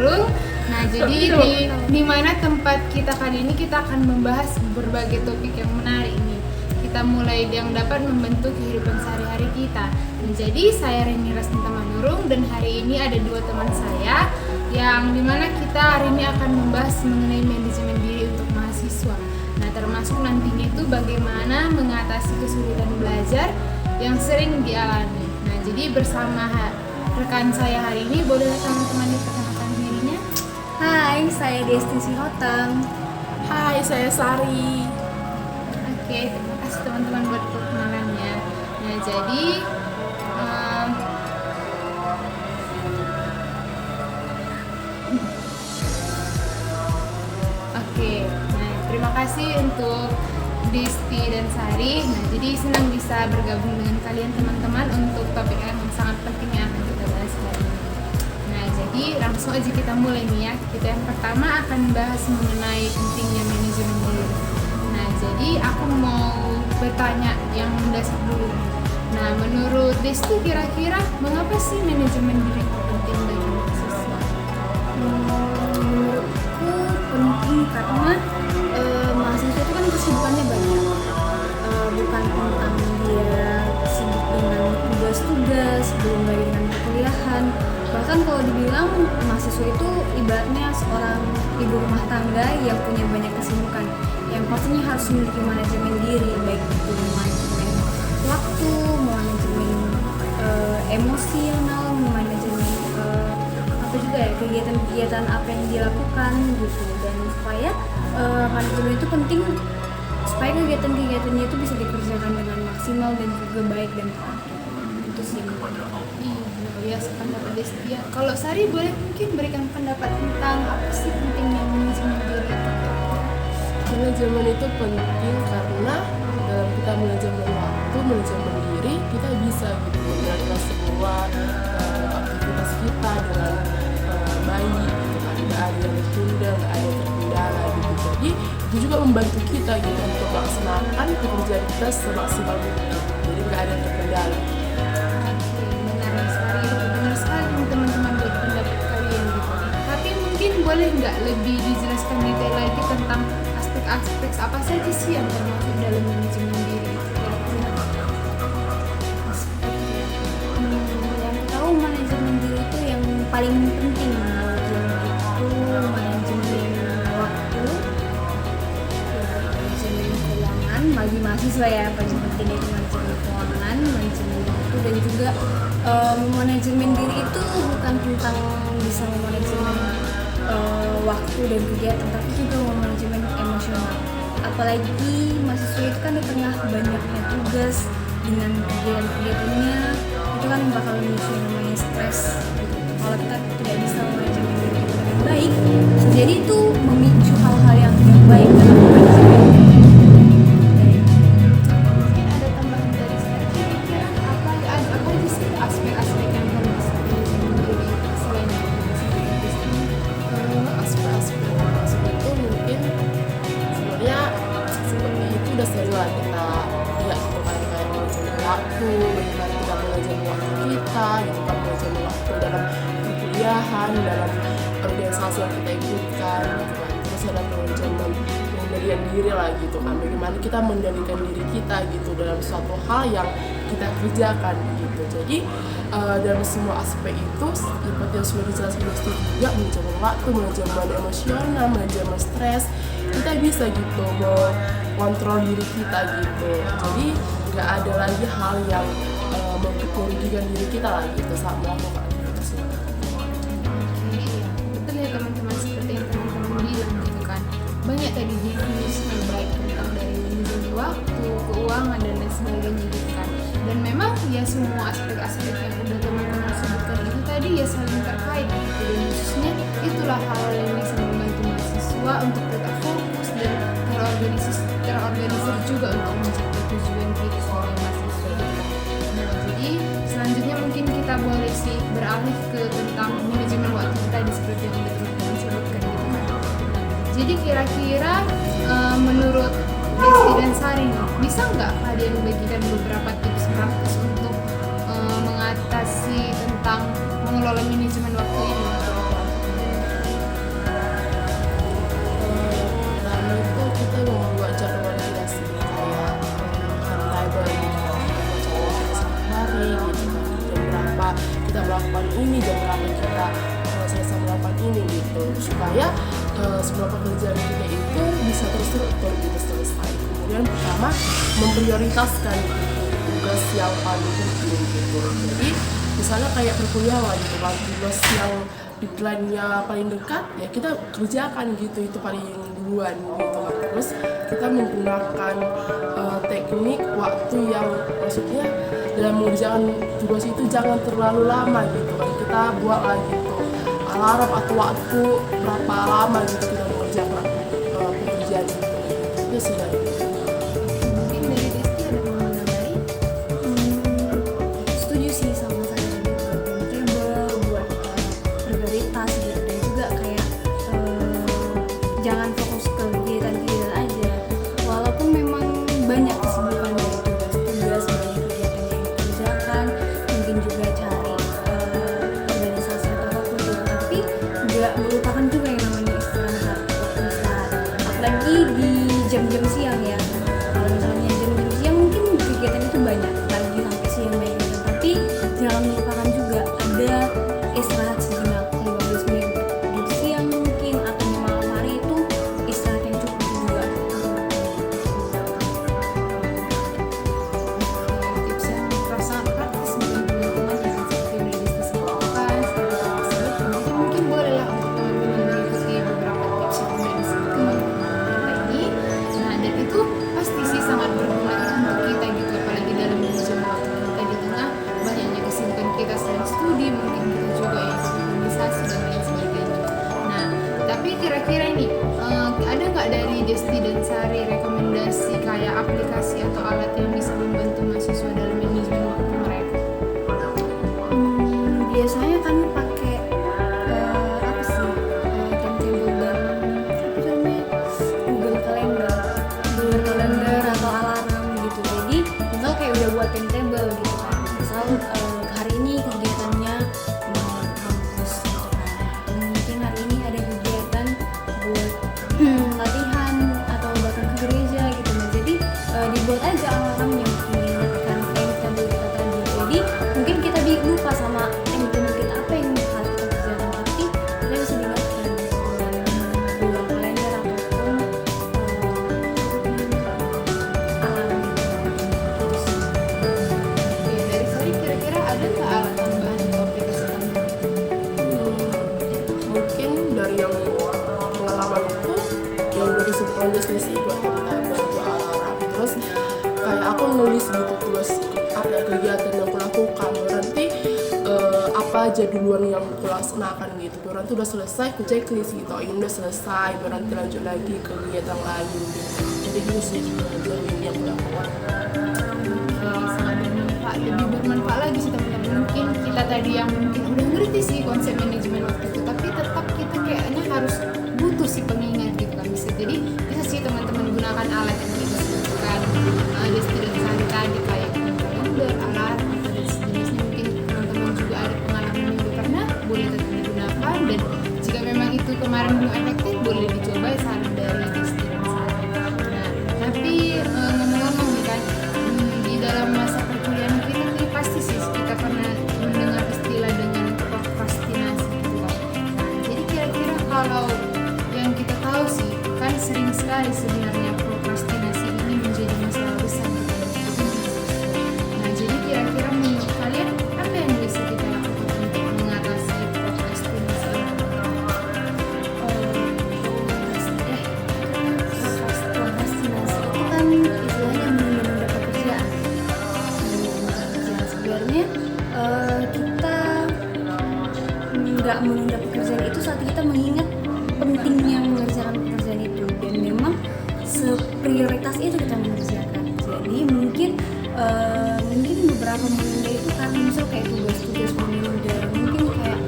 Tamanurung. Nah, jadi di mana tempat kita kali ini kita akan membahas berbagai topik yang menarik nih. Kita mulai yang dapat membentuk kehidupan sehari-hari kita. Dan jadi saya Reni Rasmi Tamanurung dan hari ini ada dua teman saya yang dimana kita hari ini akan membahas mengenai manajemen diri untuk mahasiswa. Nah, termasuk nantinya itu bagaimana mengatasi kesulitan belajar yang sering dialami. Nah, jadi bersama rekan saya hari ini, boleh teman-teman diperkenalkan dirinya? Hai, saya Desti Sihotang. Hai, saya Sari. Oke, terima kasih teman-teman buat perkenalannya. Nah, jadi terima kasih untuk Desti dan Sari. Nah, jadi senang bisa bergabung dengan kalian teman-teman untuk topik yang sangat penting yang akan kita bahas hari ini. Nah, jadi langsung aja kita mulai nih ya. Kita yang pertama akan bahas mengenai pentingnya manajemen diri. Nah, jadi aku mau bertanya yang mendasar dulu. Nah, menurut Desti kira-kira mengapa sih manajemen diri itu penting bagi mahasiswa? Menurutku penting karena mahasiswa itu kan kesibukannya banyak. Bukan tentang dia sibuk dengan tugas-tugas, belum lagi dengan perkuliahan. Bahkan kalau dibilang mahasiswa itu ibaratnya seorang ibu rumah tangga yang punya banyak kesibukan, yang pastinya harus memiliki manajemen diri, baik itu manajemen waktu, manajemen emosional, manajemen apa juga ya, kegiatan-kegiatan apa yang dilakukan gitu. Dan supaya manajemen itu penting supaya kegiatan-kegiatannya itu bisa dikerjakan dengan maksimal dan juga baik dan teratur. Itu sih. Ya, pendapat Desti ya. Kalau Sari boleh mungkin berikan pendapat tentang apa sih pentingnya manajemen diri itu? Manajemen itu penting karena dalam kita manajemen waktu, manajemen diri, kita bisa gitu menjalankan semua aktivitas kita dengan baik gitu. Tidak ada yang tertunda, tidak ada yang terkendala gitu. Jadi itu juga membantu kita gitu untuk melaksanakan pekerjaan kita semaksimal mungkin. Jadi tidak ada yang terkendala. Benar sekali teman-teman buat pendapat kalian gitu. Tapi mungkin boleh nggak lebih dijelaskan detail lagi tentang aspek-aspek apa saja sih yang termasuk dalam manajemen diri itu? Yang tahu manajemen diri itu yang paling penting itu manajemen waktu, manajemen keuangan bagi mahasiswa ya, paling penting itu manajemen keuangan, manajemen waktu, dan juga manajemen diri itu bukan tentang bisa memanajemen waktu dan kegiatan, tapi juga manajemen emosional. Apalagi mahasiswa itu kan di tengah banyaknya tugas dengan kegiatan-kegiatannya, itu kan bakal memicu namanya stres gitu. Kalau kita tidak bisa manajemen diri kita dengan baik, bisa jadi itu memicu hal-hal yang tidak baik dalam manajemen. Mungkin ada tambahan dari saya, kira-kira apa aja sih aspek-aspek yang harus manajemen diri selain Aspek itu mungkin sebenarnya seperti itu udah sering lah kita lihat gitu kan, kayak manajemen waktu, bagaimana kita manajemen waktu kita gitu kan, manajemen waktu dalam perkuliahan, dalam organisasi yang kita ikutkan gitu kan. Terus ada manajemen pengendalian diri lah gitu kan, bagaimana kita mengendalikan diri kita gitu dalam suatu hal yang kita kerjakan gitu. Jadi dalam semua aspek itu seperti yang sudah dijelaskan juga, manajemen waktu, manajemen emosional, manajemen stres, kita bisa gitu mengontrol diri kita gitu. Jadi nggak ada lagi hal yang merugikan diri kita lah gitu saat melakukan aktivitas itu. Betul ya teman-teman, seperti yang teman-teman bilang gitu kan, banyak tadi definisi yang baik tentang dari manajemen waktu, keuangan dan lain sebagainya gitu kan. Dan memang ya semua aspek-aspek yang udah teman-teman sebutkan itu tadi ya saling terkait gitu. Dan khususnya itulah hal yang bisa membantu mahasiswa untuk tetap fokus dan terorganisir juga untuk mencapai tujuan kita sebagai mahasiswa gitu kan. Nah, jadi selanjutnya mungkin kita boleh sih beralih ke tentang manajemen waktu tadi seperti yang udah teman-teman sebutkan gitu kan. Jadi kira-kira menurut Desti dan Sari bisa nggak kalian bagikan beberapa tips praktis untuk mengatasi tentang mengelola manajemen waktu ini? supaya semua pekerjaan kita itu bisa terstruktur gitu selesai. Kemudian pertama memprioritaskan tugas yang paling penting gitu. Jadi misalnya kayak perkuliahan gitu kan, tugas yang deadline-nya paling dekat ya kita kerjakan gitu, itu paling duluan gitu kan. Terus kita menggunakan teknik waktu yang maksudnya dalam mengerjakan tugas itu jangan terlalu lama gitu kan. Kita buat lagi gitu alarm atau waktu berapa lama gitu kita mengerjakan pekerjaan itu sudah. Mungkin dari Desti ada mau menambahi? Setuju sih sama saya buat timetable, buat prioritas gitu, dan juga kayak jangan fokus ke kegiatan-kegiatan aja, walaupun memang banyak kesibukan dari tugas-tugas, banyak kegiatan yang dikerjakan, mungkin juga cari organisasi atau apapun gitu, tapi nggak melupakan juga yang namanya istirahat, waktu istirahat, apalagi di jam-jam siang ya. Kalau misalnya jam-jam siang mungkin kegiatan itu banyak pagi sampai siang banyak gitu. Tapi jangan melupakan juga ada istirahat sejenak 15 menit di siang mungkin, atau di malam hari itu istirahat yang cukup juga. Tips yang sangat praktis bagi teman-teman yang seperti yang Desti sebutkan tersebut, mungkin bolehlah untuk teman-teman mengikuti beberapa tips yang sudah disebutkan tadi. Nah, dan itu pasti sih sangat berguna untuk kita gitu, apalagi dalam manajemen waktu kita di tengah banyaknya kesibukan kita selain studi, mungkin kita juga yang organisasi dan lain sebagainya. Nah, tapi kira-kira nih ada nggak dari Desti dan Sari rekomendasi kayak aplikasi atau alat yang bisa membantu mahasiswa dalam manajemen waktu mereka? Biasanya kami pakai apa sih, timetable dan apa namanya, Google Calendar atau alarm gitu. Jadi misal kayak udah buat timetable gitu kan, misal hari ini kegiatannya mau kampus gitu kan, atau mungkin hari ini ada kegiatan buat latihan atau bahkan ke gereja gitu. Nah, jadi dibuat aja alarm yang mengingatkan timetable kita tadi. Jadi mungkin kita lupa sama timetable kita apa yang harus kita kerjakan, tapi kita bisa diingatkan dengan Google Calendar ataupun alarm gitu. Terus Oke, dari Sari kira-kira ada nggak alat tambahan atau aplikasi tambahan? Mungkin dari yang pengalamanku yang udah disebutkan Desti buat timetable, buat alarm, terus kayak aku nulis gitu tugas apa kegiatan yang aku lakukan, berarti apa aja duluan yang aku laksanakan gitu, berarti udah selesai aku checklist gitu, ini udah selesai, berarti lanjut lagi ke kegiatan lain gitu. Jadi gitu sih sebenarnya yang aku lakukan. Sangat bermanfaat, lebih bermanfaat lagi sih teman-teman. Mungkin kita tadi yang mungkin udah ngerti sih konsep manajemen waktu itu, tapi tetap kita kayaknya harus butuh sih pengingat gitu kan. Bisa sih teman-teman gunakan alat yang kita sebutkan Desti dan Sari tadi, kayak kalender, alarm atau dan sejenisnya. Mungkin teman-teman juga ada pengalaman yang udah pernah, boleh tetap digunakan, dan jika memang itu kemarin belum efektif boleh dicoba saran dari Desti dan Sari. Nah, tapi ngomong-ngomong nih kan, di dalam masa perkuliahan kita nih pasti sih kita pernah mendengar istilah dengan prokrastinasi gitu kan. Jadi kira-kira kalau yang kita tahu sih kan sering sekali sebenarnya prokrastinasi ini menjadi masalah besar di dalam hidup mahasiswa. Nah, jadi kira-kira menurut kalian apa yang bisa kita lakukan untuk mengatasi prokrastinasi ini? prokrastinasi itu kan istilahnya menunda-nunda pekerjaan. Sebenarnya kita nggak menunda pekerjaan itu saat kita mengingat pentingnya mengerjakan pekerjaan itu, dan memang seprioritas itu kita mengerjakan. Jadi mungkin beberapa menunda itu karena misal kayak tugas-tugas menunda, mungkin kayak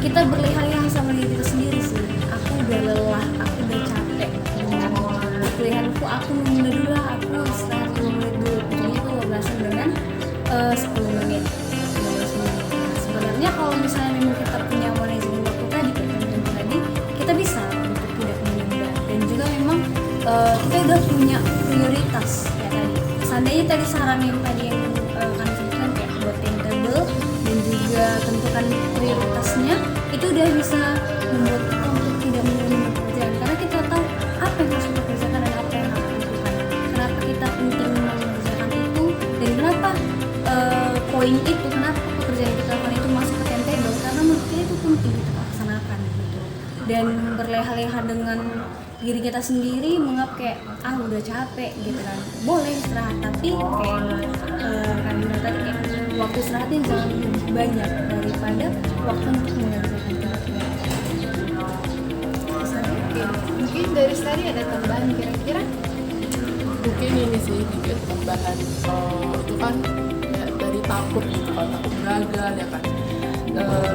kita berleha-leha sama diri kita sendiri sih. Aku udah lelah, aku udah capek dengan pilihanku, aku menunda dulu lah, aku istirahat 5 menit dulu. Ujungnya aku kebablasan dengan 10 menit, 15 menit. Nah, sebenarnya kalau misalnya memang kita punya manajemen waktu tadi, kita bisa untuk tidak menunda, dan juga memang kita udah punya prioritas ya tadi. Seandainya tadi saran yang tadi yang kami sebutkan kayak buat timetable dan juga tentukan prioritasnya, itu udah bisa membuat kita untuk tidak menunda dan berleha-leha dengan diri kita sendiri, menganggap kayak udah capek gitu kan, boleh istirahat, tapi kayak kan tadi kayak waktu istirahatnya jangan lebih banyak daripada waktu untuk mengerjakan tugas. Oke, mungkin dari Sari ada tambahan kira-kira? Mungkin ini sih juga tambahan itu kan ya, dari takut gitu kan, takut gagal ya kan.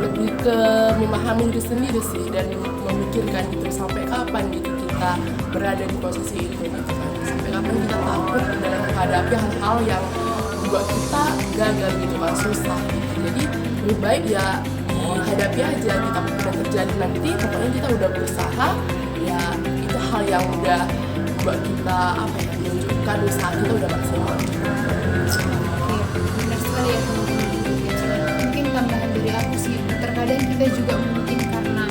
Lebih ke memahami diri sendiri sih dan memikirkan gitu sampai kapan gitu kita berada di posisi itu gitu kan, sampai kapan kita takut dalam menghadapi hal-hal yang buat kita gagal gitu kan, susah gitu. Jadi lebih baik ya dihadapi aja gitu, apapun yang terjadi nanti pokoknya kita udah berusaha, ya itu hal yang udah buat kita menunjukkan usaha kita udah maksimal. Oke, benar sekali ya teman-teman. Mungkin tambahan dari aku sih, terkadang kita juga mungkin karena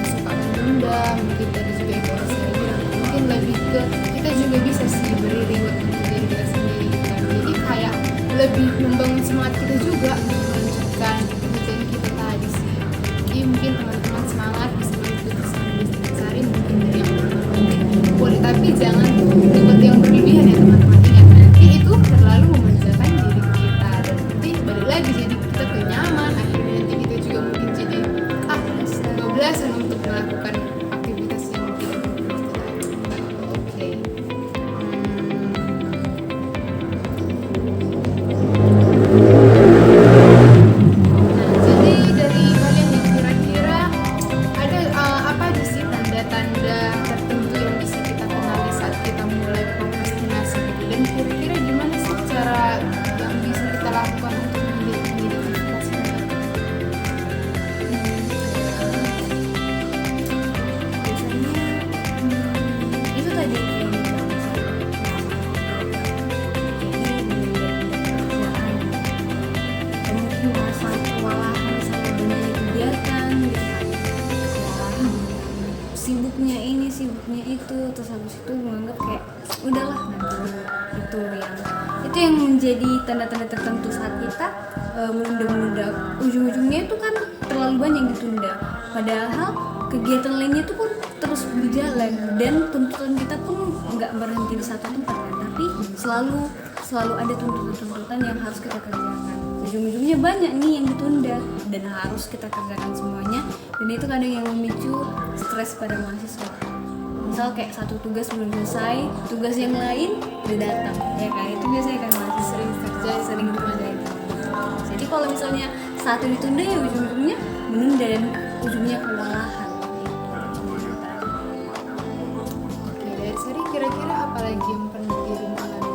suka menunda, mungkin tadi juga itu saya bilang, mungkin lebih ke kita juga bisa sih beri reward untuk diri kita sendiri kan. Jadi kayak lebih membangun semangat kita juga untuk melanjutkan pekerjaan kita tadi sih. Jadi mungkin teman-teman semangat bisa mengikuti saran Sari, mungkin dari yang boleh, tapi jangan dibuat yang berlebihan ya teman-teman. Ingat, nanti itu terlalu memanjakan diri kita dan nanti balik lagi jadi kita tuh nyaman, akhirnya nanti kita juga mungkin jadi bablasan untuk melakukan aktivitas yang tidak berkelanjutan. Oke. Nah, jadi dari kalian yang kira-kira ada apa aja sih tanda-tanda tertentu yang bisa kita kenali saat kita mulai prokrastinasi gitu? Dan kira-kira gimana sih cara yang bisa kita lakukan untuk mengidentifikasinya? Biasanya itu tadi yang dibilang jadi mungkin merasa kewalahan sama dunia itu biarkan gitu kan, kewalahan sibuknya ini sibuknya itu, terus habis itu menganggap kayak udahlah nanti itu yang menjadi tanda-tanda tertentu saat kita menunda-menunda, ujung-ujungnya itu kan terlalu banyak ditunda, padahal kegiatan lainnya itu pun terus berjalan dan tuntutan kita pun nggak berhenti di satu tempat kan, tapi selalu ada tuntutan-tuntutan yang harus kita kerjakan. Ujung-ujungnya banyak nih yang ditunda dan harus kita kerjakan semuanya, dan itu kadang yang memicu stres pada mahasiswa. Misal kayak satu tugas belum selesai, tugas yang lain udah datang, ya kan, itu biasanya kan masih sering terjadi. Jadi kalau misalnya satu ditunda ya ujung-ujungnya menunda dan ujungnya kewalahan. Oke, dari Sari kira-kira apa lagi yang pernah dirimu alami?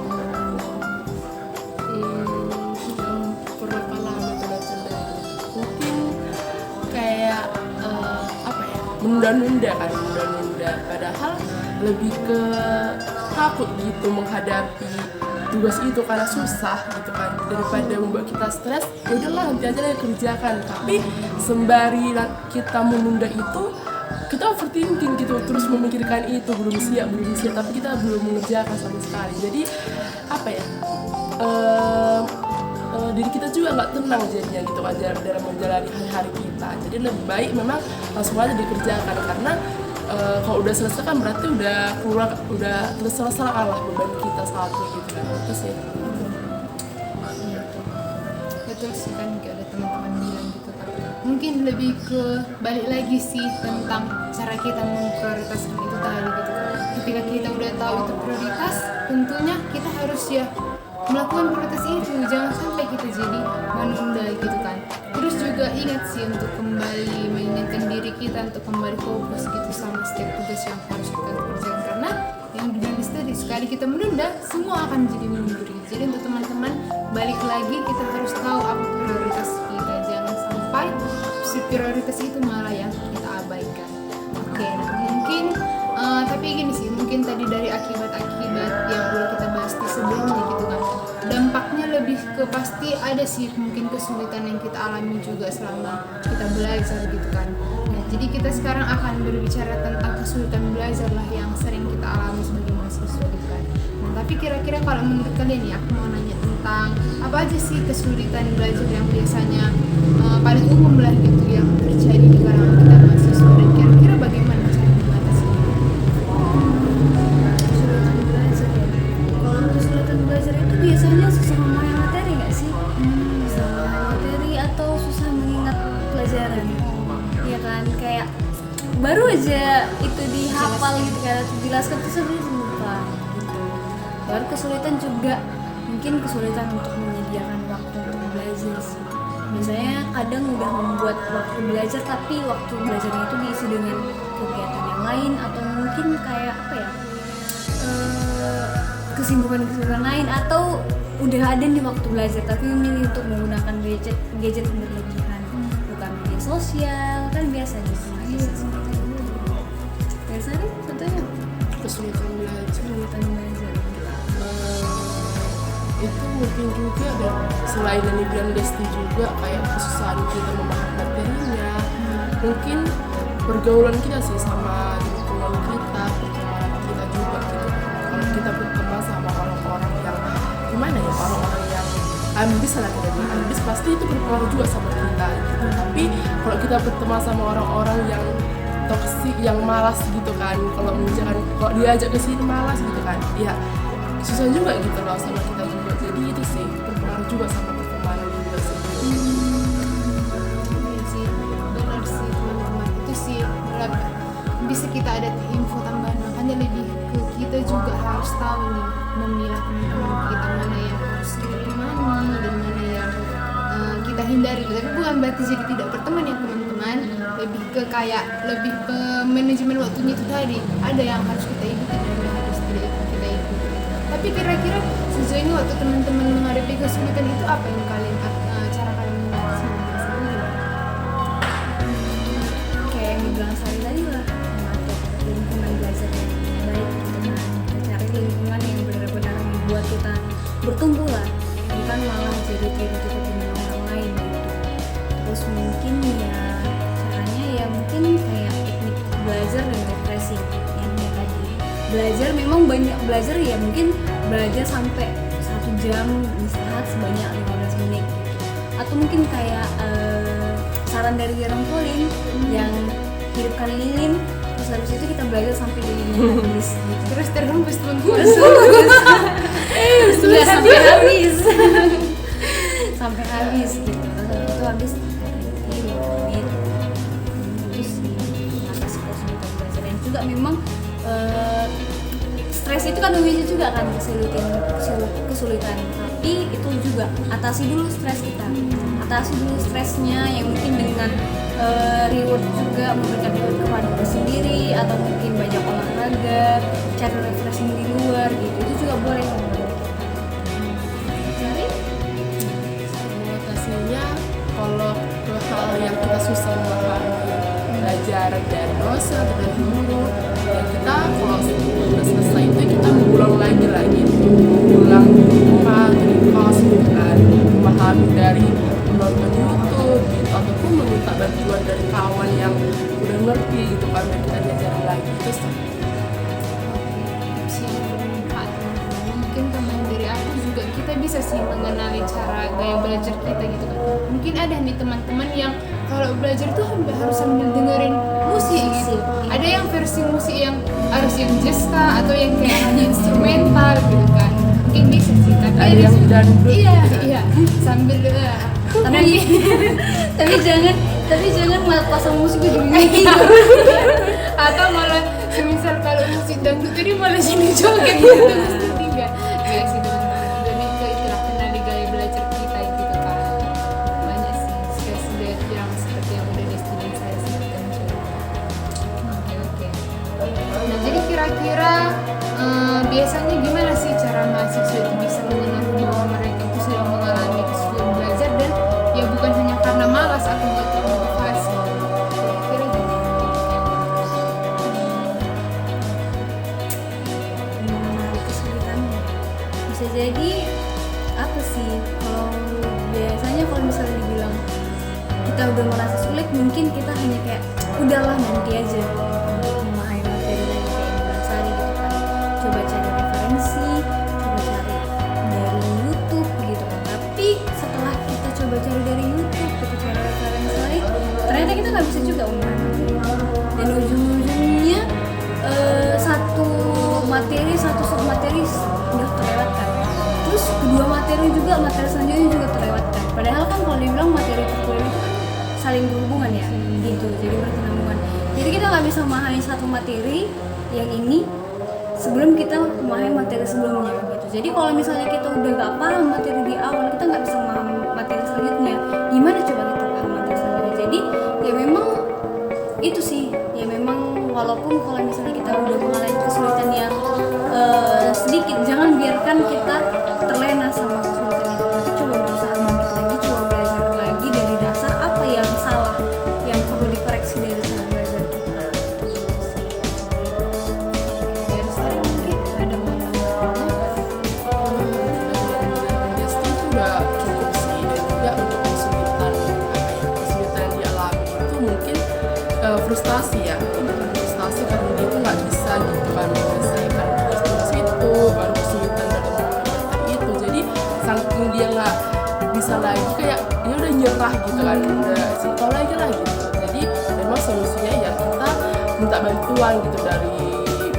Yang pernah alami tanda-tanda mungkin kayak apa ya, menunda-nunda kan, menunda-nunda padahal lebih ke takut gitu menghadapi tugas itu karena susah gitu kan, daripada membuat kita stres ya udahlah nanti aja deh kerjakan, tapi sembari kita menunda itu kita overthinking gitu, terus memikirkan itu belum siap tapi kita belum mengerjakan sama sekali. Jadi apa ya, diri kita juga nggak tenang jadinya gitu kan dalam menjalani hari-hari kita. Jadi lebih baik memang langsung aja dikerjakan, karena kalau udah selesai kan berarti udah terselesai lah beban kita satu gitu kan. Itu sih. Betul sih kan, kayak ada teman-teman bilang gitu kan. Mungkin lebih ke balik lagi sih tentang cara kita memprioritaskan itu tadi gitu kan. Ketika kita udah tahu itu prioritas, tentunya kita harus ya melakukan prioritas itu, jangan sampai kita jadi menunda gitu kan. Terus juga ingat sih untuk kembali mengingatkan diri kita untuk kembali fokus gitu sama setiap tugas yang harus kita kerjakan, karena yang dibilang tadi sekali kita menunda semua akan jadi mundur. Jadi untuk teman-teman balik lagi, kita harus tahu apa prioritas kita, jangan sampai si prioritas itu malah yang kita abaikan. Oke, nah mungkin tapi gini sih, mungkin tadi dari akibat-akibat yang udah kita bahas di sebelumnya gitu kan, dampaknya lebih ke pasti ada sih mungkin kesulitan yang kita alami juga selama kita belajar gitu kan. Nah, jadi kita sekarang akan berbicara tentang kesulitan belajar lah yang sering kita alami sebagai mahasiswa gitu kan. Nah, tapi kira-kira kalau menurut kalian nih, aku mau nanya tentang apa aja sih kesulitan belajar yang biasanya paling umum lah gitu yang terjadi di kalangan kita mahasiswa, dan kira-kira bagaimana baru aja itu dihafal gitu kan, dijelaskan terus habis itu lupa gitu. Baru kesulitan juga, mungkin kesulitan untuk menyediakan waktu untuk belajar sih. Biasanya kadang udah membuat waktu belajar tapi waktu belajarnya itu diisi dengan kegiatan yang lain atau mungkin kayak apa ya, kesibukan lain, atau udah ada di waktu belajar tapi memilih untuk menggunakan gadget berlebihan, bukan media sosial kan biasa gitu. Biasanya contohnya kesulitan belajar kesulitan belajar. Itu mungkin juga, dan selain yang dibilang Desti juga kayak kesusahan kita memahami materinya, mungkin pergaulan kita sih sama lingkungan kita, pertemanan kita juga gitu. Kalau kita berteman sama orang-orang yang gimana ya, orang-orang yang ambis lah, kita bilang ambis, pasti itu berpengaruh juga sama kita gitu. Tapi kalau kita berteman sama orang-orang yang toksik, yang malas gitu kan, kalau diajak ke sini malas gitu kan, ya susah juga gitu loh sama kita juga. Jadi itu sih berpengaruh juga sama pertemanan juga sih. Iya sih, benar sih teman-teman. Itu sih bisa kita ada info tambahan, makanya lebih ke kita juga harus tahu nih memilah teman-teman kita, mana yang harus kita temani dan mana yang kita hindari. Tapi bukan berarti jadi tidak berteman ya teman-teman, lebih ke kayak lebih ke manajemen waktunya itu tadi. Ada yang harus kita ikuti dan yang harus tidak kita ikuti. Tapi kira-kira sejauh ini waktu teman-teman menghadapi kesulitan itu apa yang kalian cara kalian mengatasi masalah? Kayak yang dibilang Sari tadi lah, mengatur lingkungan belajar yang baik gitu kan. Kita cari lingkungan yang benar-benar membuat kita bertumbuh lah, bukan malah jadi tiru-tiru dengan orang lain gitu. Terus mungkin ya caranya ya mungkin kayak teknik belajar dan refreshing yang kayak tadi. Belajar memang banyak belajar ya, mungkin belajar sampai 1 jam, istirahat sebanyak 15 menit gitu. Atau mungkin kayak saran dari Jerome Pauline yang hidupkan lilin, terus habis itu kita belajar sampai lilin habis gitu. Terus terhembus teman-teman. Sudah sampai habis sampai habis gitu. Terus itu habis ini 5 menit terus mengatasi kesulitan belajar. Dan juga memang stres itu kan bisa juga kan kesulitan, tapi itu juga atasi dulu stres kita, atasi dulu stresnya yang mungkin dengan reward juga, memberikan reward kepada diri sendiri, atau mungkin banyak olahraga, cari refreshing di luar gitu, itu juga boleh. Jadi Mengatasinya kalau ke hal yang kita susah memahami, belajar dari dosen atau dari guru, ya kita kalau sudah selesai itu kita mengulang lagi gitu, mengulang di rumah atau di kos gitu kan, memahami dari menonton YouTube gitu, ataupun meminta bantuan dari kawan yang udah ngerti gitu kan, dan kita diajarin lagi itu sih. Sih bermanfaat teman-teman. Mungkin teman dari aku juga kita bisa sih mengenali cara gaya belajar kita gitu kan. Mungkin ada nih teman-teman yang kalau belajar tuh harus sambil dengerin musik gitu. Ada yang versi musik yang harus yang jazz atau yang kayak hanya instrumental gitu kan. Mungkin bisa sih, tapi Ada yang dangdut. iya sambil tapi jangan malah pasang musik ujungnya atau malah semisal kalau musik dangdut tadi malah sini joget gitu. Mesti tidak ya sih teman-teman, lebih ke itulah kenali gaya belajar kita gitu kan. Banyak sih sudah yang seperti yang udah Desti dan saya sebutkan juga. Oke. Nah jadi kira-kira biasanya gimana sih cara mahasiswa itu bisa mengenali bahwa mereka itu sedang mengalami kesulitan belajar, dan ya bukan hanya karena malas atau nggak termotivasi. Kira-kira gimana? mengenali kesulitannya. Bisa jadi apa sih, kalau biasanya kalau misalnya dibilang kita udah merasa sulit, mungkin kita hanya kayak udahlah nanti aja untuk memahami materi lagi kayak yang bilang Sari gitu kan. Coba cari referensi, coba cari dari YouTube gitu kan. Tapi setelah kita coba cari dari YouTube, kita cari referensi lain, ternyata kita nggak bisa juga memahami materi. Dan ujung-ujungnya satu materi, satu submateri udah terlewatkan. Terus kedua materi juga, materi selanjutnya juga terlewatkan. Padahal kan kalau dibilang materi perkuliahan itu kan saling berhubungan ya, gitu. Jadi berkesinambungan. Jadi kita nggak bisa memahami satu materi yang ini sebelum kita memahami materi sebelumnya gitu. Jadi kalau misalnya kita udah nggak paham materi di awal, kita nggak bisa memahami materi selanjutnya. Gimana coba kita paham materi selanjutnya? Jadi ya memang itu sih, ya memang walaupun kalau misalnya kita udah mengalami kesulitan yang sedikit, jangan biarkan kita terlena sama kesulitan itu. Tapi coba berusaha bangkit lagi, coba belajar lagi dari dasar apa yang salah, yang perlu dikoreksi dari cara belajar kita. Dari saya mungkin ada mau Industri itu udah cukup sih, dan juga untuk kesulitan kesulitan dialami itu mungkin frustasi ya, frustasi karena dia tuh nggak bisa gitu kan menyelesaikan tugas itu, baru kesulitan dalam mengerti itu. Jadi saking dia nggak bisa lagi, kayak dia udah nyerah gitu kan, udah simpel lagi lah gitu. Jadi memang solusinya ya kita minta bantuan gitu dari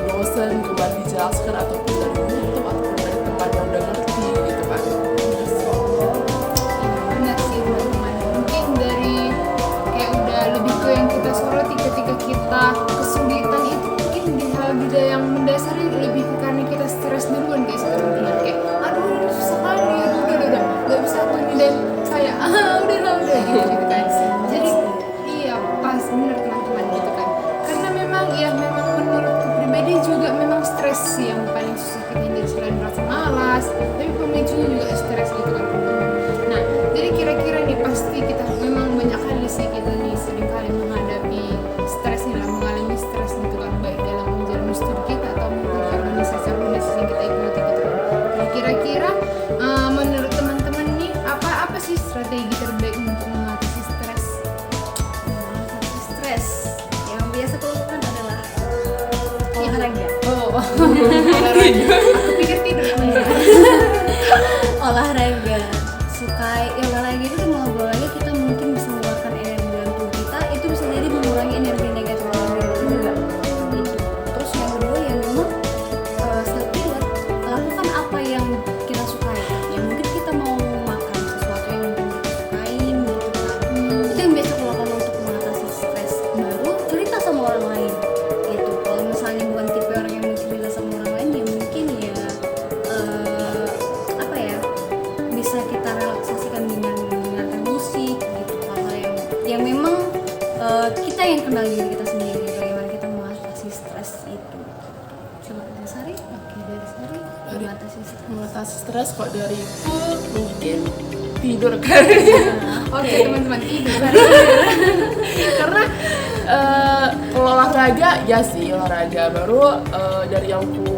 dosen, coba dijelaskan ataupun dari YouTube ataupun dari teman yang udah ngerti gitu kan. benar sih teman-teman. Mungkin dari kayak udah lebih ke yang kita soroti ketika kita kesulitan itu, mungkin di hal beda yang mendasar lebih ke karena kita stres duluan guys teman-teman. Kayak aduh ini susah kali, aduh udah nggak bisa tuh nih, dan saya udah gitu kan. Jadi iya pas bener teman-teman gitu kan. Karena memang ya memang menurutku pribadi juga memang stres sih yang paling susah kita hindari, selain rasa malas, tapi pemicunya juga stres gitu kan. Nah, jadi kira-kira nih pasti kita memang banyak kali sih kita nih sering kali menghadapi stres nih lah, mengalami stres gitu kan, baik dalam menjalani studi kita atau mungkin organisasi yang kita ikuti gitu kan. Nah, kira-kira menurut teman-teman nih apa sih strategi terbaik untuk mengatasi stres? Stres yang biasa kulakukan adalah olahraga. Oh, olahraga. Aku pikir tidur teman-teman. Olahraga, sukai ya, olahraga itu mengobrolnya kita mungkin bisa mengeluarkan energi dalam tubuh kita, itu bisa jadi mengurangi energi negatif dalam diri kita juga gitu. Terus yang kedua yang memang self reward, lakukan apa yang kita sukai. Ya mungkin kita mau makan sesuatu yang mungkin kita sukain gitu kan, itu yang biasa kulakukan untuk mengatasi stres. Baru cerita sama orang lain gitu. Kalau misalnya bukan tipe orang yang mau cerita sama orang lain, ya mungkin ya apa ya, bisa kita relaksasikan dengan mendengarkan musik gitu, hal-hal yang memang kita yang kenal diri kita sendiri, bagaimana kita mengatasi stres itu. Coba dari Sari, oke dari Sari mengatasi stres. Mengatasi stres kok dariku mungkin tidur kan. Oke teman-teman, tidur. Karena kalau olahraga ya sih olahraga baru dari yang ku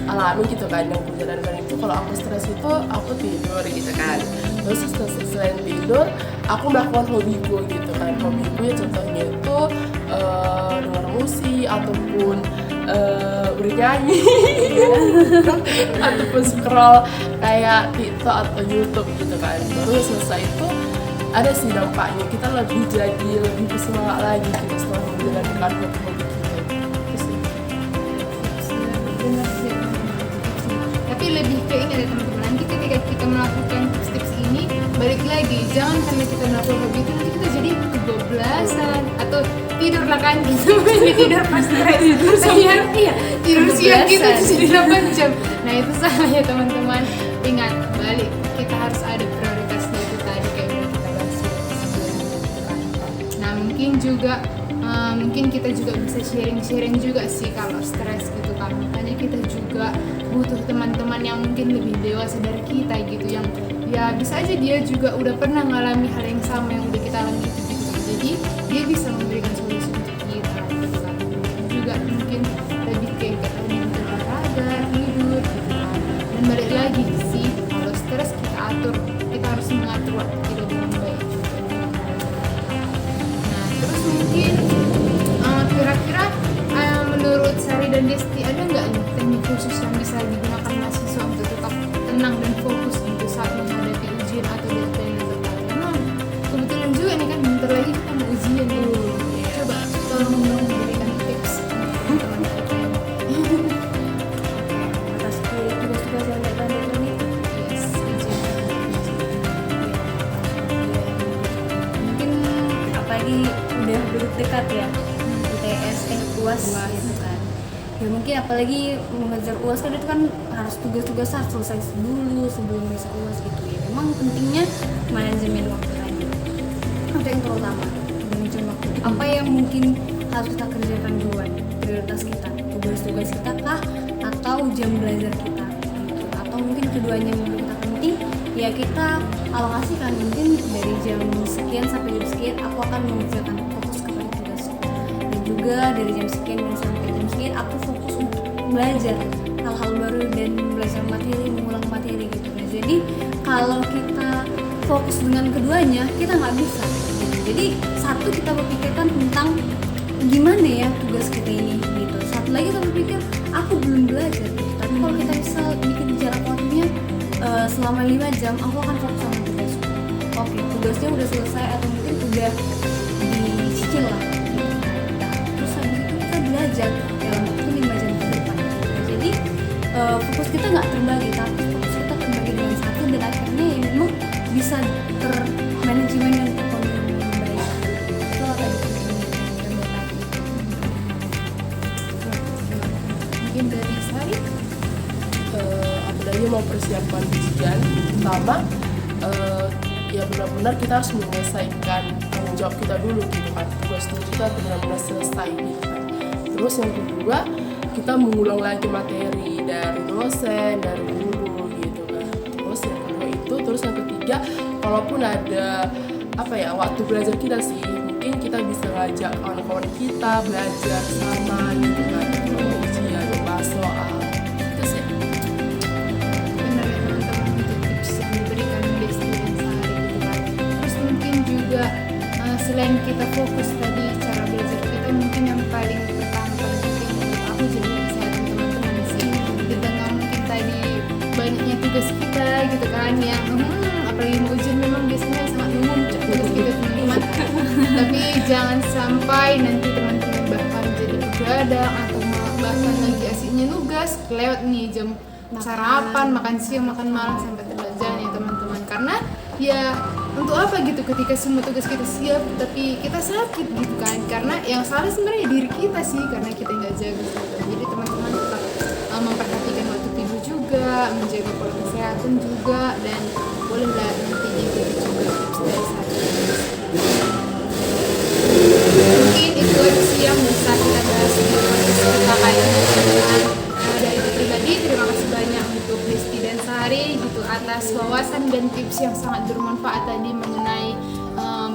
alami gitu kan, yang ku jalankan itu kalau aku stres itu aku tidur gitu kan. Terus selain tidur aku melakukan hobiku gitu kan. Hobiku ya contohnya itu dengar musik ataupun bernyanyi ataupun scroll kayak TikTok atau YouTube gitu kan. Baru selesai itu ada sih dampaknya, kita lebih bersemangat lagi gitu setelah menjalankan hobi kita itu sih. Benar sih. Tapi lebih ke ini ada teman-teman, nanti ketika kita melakukan tips-tips ini, balik lagi jangan karena kita melakukan hobi itu nanti kita jadi kebablasan atau tidur lah kan gitu. Jadi tidur pas stres, iya tidur siang gitu jadi 8 jam. Nah itu salah ya teman-teman. Ingat, balik kita harus ada prioritasnya itu tadi kayak yang kita bahas sebelumnya gitu kan. Nah mungkin kita juga bisa sharing juga sih kalau stres gitu kan. Makanya kita juga butuh teman-teman yang mungkin lebih dewasa dari kita gitu, yang ya bisa aja dia juga udah pernah ngalami hal yang sama yang udah kita alami itu gitu kan. Jadi dia bisa memberikan solusi untuk kita gitu kan. Juga mungkin lebih kayak tadi olahraga, tidur gitu kan. Dan balik lagi sih, kalau stres kita atur, kita harus mengatur waktu kita dengan baik. Nah terus mungkin kira-kira menurut Sari dan Desti ada nggak nih teknik khusus yang bisa digunakan mahasiswa untuk tetap tenang dan fokus gitu saat menghadapi ujian atau deadline yang dekat? Karena kebetulan juga nih kan bentar lagi kita mau ujian nih. Coba tolong dong berikan tips teman-teman kita. Atas tugas-tugas yang deadline itu. Yes, ujian. Mungkin apalagi udah dekat ya, UAS gitu kan. Ya mungkin apalagi mengejar UAS kan itu kan harus tugas-tugas harus selesai dulu sebelum bisa UAS gitu ya. Memang pentingnya manajemen waktu tadi. Itu yang terutama, manajemen waktu. Apa yang mungkin harus kita kerjakan duluan, prioritas kita, tugas-tugas kita kah atau jam belajar kita gitu. Atau mungkin keduanya menurut kita penting, ya kita alokasikan mungkin dari jam sekian sampai jam sekian aku akan mengerjakan fokus kepada tugasku, dan juga dari jam sekian dan sampai jam sekian aku fokus untuk belajar hal-hal baru dan belajar materi, mengulang materi gitu. Nah, jadi kalau kita fokus dengan keduanya kita nggak bisa gitu. Jadi satu kita berpikirkan tentang gimana ya tugas kita ini gitu, satu lagi kita berpikir aku belum belajar gitu. Tapi kalau kita bisa bikin jarak waktunya selama 5 jam aku akan fokus sama tugasku. Oke, tugasnya udah selesai atau mungkin udah dicicil lah gitu. Nah, terus habis itu kita belajar dalam waktu 5 jam ke depan. Nah, jadi fokus kita nggak terbagi, tapi fokus kita terbagi dengan satu, dan akhirnya ya memang bisa termanajemen dan terkontrol dengan baik. Itu tadi Mungkin dari Sari. Apalagi mau persiapan ujian, pertama ya benar-benar kita harus menyelesaikan tanggung jawab kita dulu gitu kan, tugas kita benar-benar selesai gitu kan. Terus yang kedua, kita mengulang lagi materi dari dosen, dari guru gitu kan. Terus yang kedua itu, terus yang ketiga, kalaupun ada waktu belajar kita sih, mungkin kita bisa ngajak kawan-kawan kita belajar sama gitu kan, ujian, membahas soal itu sih. Benar ya teman-teman, untuk tips yang diberikan Desti dan Sari gitu kan. Terus mungkin juga selain kita fokus tadi cara belajar kita, mungkin yang paling pertama paling penting untuk aku jadi kesehatan teman-teman sih. Di tengah mungkin tadi banyaknya tugas kita gitu kan, yang apalagi mau ujian memang biasanya sangat memuncak tugas kita teman-teman. Tapi jangan sampai nanti teman-teman bahkan jadi begadang atau bahkan lagi asiknya nugas lewat nih jam sarapan, makan siang, makan malam sampai terbajan ya teman-teman. Karena ya untuk apa gitu ketika semua tugas kita siap tapi kita sakit gitu kan, karena yang salah sebenarnya diri kita sih, karena kita nggak jaga gitu. Jadi teman-teman tetap memperhatikan waktu tidur juga, menjaga pola kesehatan juga, dan bolehlah nanti diikuti juga tips dari saya. Mungkin itu aja sih yang bisa kita bahas di podcast kita kali ini teman-teman. Dari pribadi, terima kasih banyak untuk Desti dan Sari gitu atas wawasan dan tips yang sangat bermanfaat tadi mengenai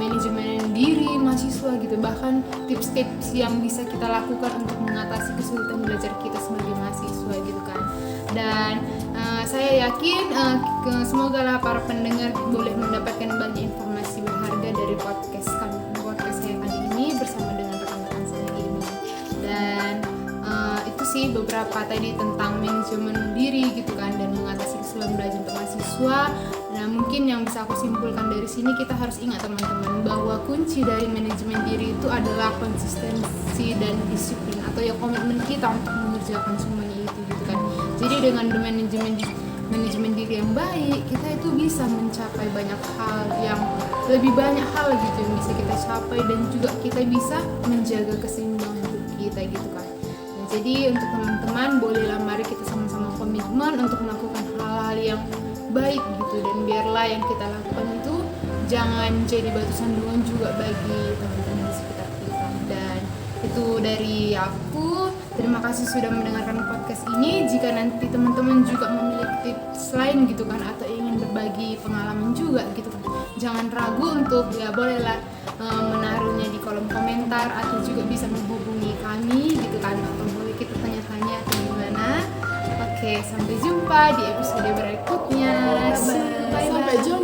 manajemen diri mahasiswa gitu, bahkan tips-tips yang bisa kita lakukan untuk mengatasi kesulitan belajar kita sebagai mahasiswa gitu kan. Dan saya yakin semoga lah para pendengar boleh mendapatkan banyak informasi berharga dari podcast saya kali ini bersama dengan rekan-rekan saya ini. Dan itu sih beberapa tadi tentang manajemen diri gitu kan, dan mengatasi kesulitan belajar untuk mahasiswa. Nah, mungkin yang bisa aku simpulkan dari sini, kita harus ingat teman-teman bahwa kunci dari manajemen diri itu adalah konsistensi dan disiplin, atau ya komitmen kita untuk mengerjakan semuanya itu gitu kan. Jadi dengan manajemen diri yang baik, kita itu bisa mencapai banyak hal, yang lebih banyak hal gitu yang bisa kita capai, dan juga kita bisa menjaga keseimbangan hidup kita gitu kan. Nah, jadi untuk teman-teman bolehlah mari kita sama-sama komitmen untuk melakukan hal-hal yang baik gitu, dan biarlah yang kita lakukan itu jangan jadi batu sandungan juga bagi teman-teman di sekitar kita. Dan itu dari aku. Terima kasih sudah mendengarkan podcast ini. Jika nanti teman-teman juga memiliki tips lain gitu kan, atau ingin berbagi pengalaman juga gitu kan, jangan ragu untuk ya bolehlah menaruhnya di kolom komentar, atau juga bisa menghubungi kami gitu kan, atau boleh kita tanya-tanya atau gimana. Oke, sampai jumpa di episode berikutnya. Bye. Sampai jumpa.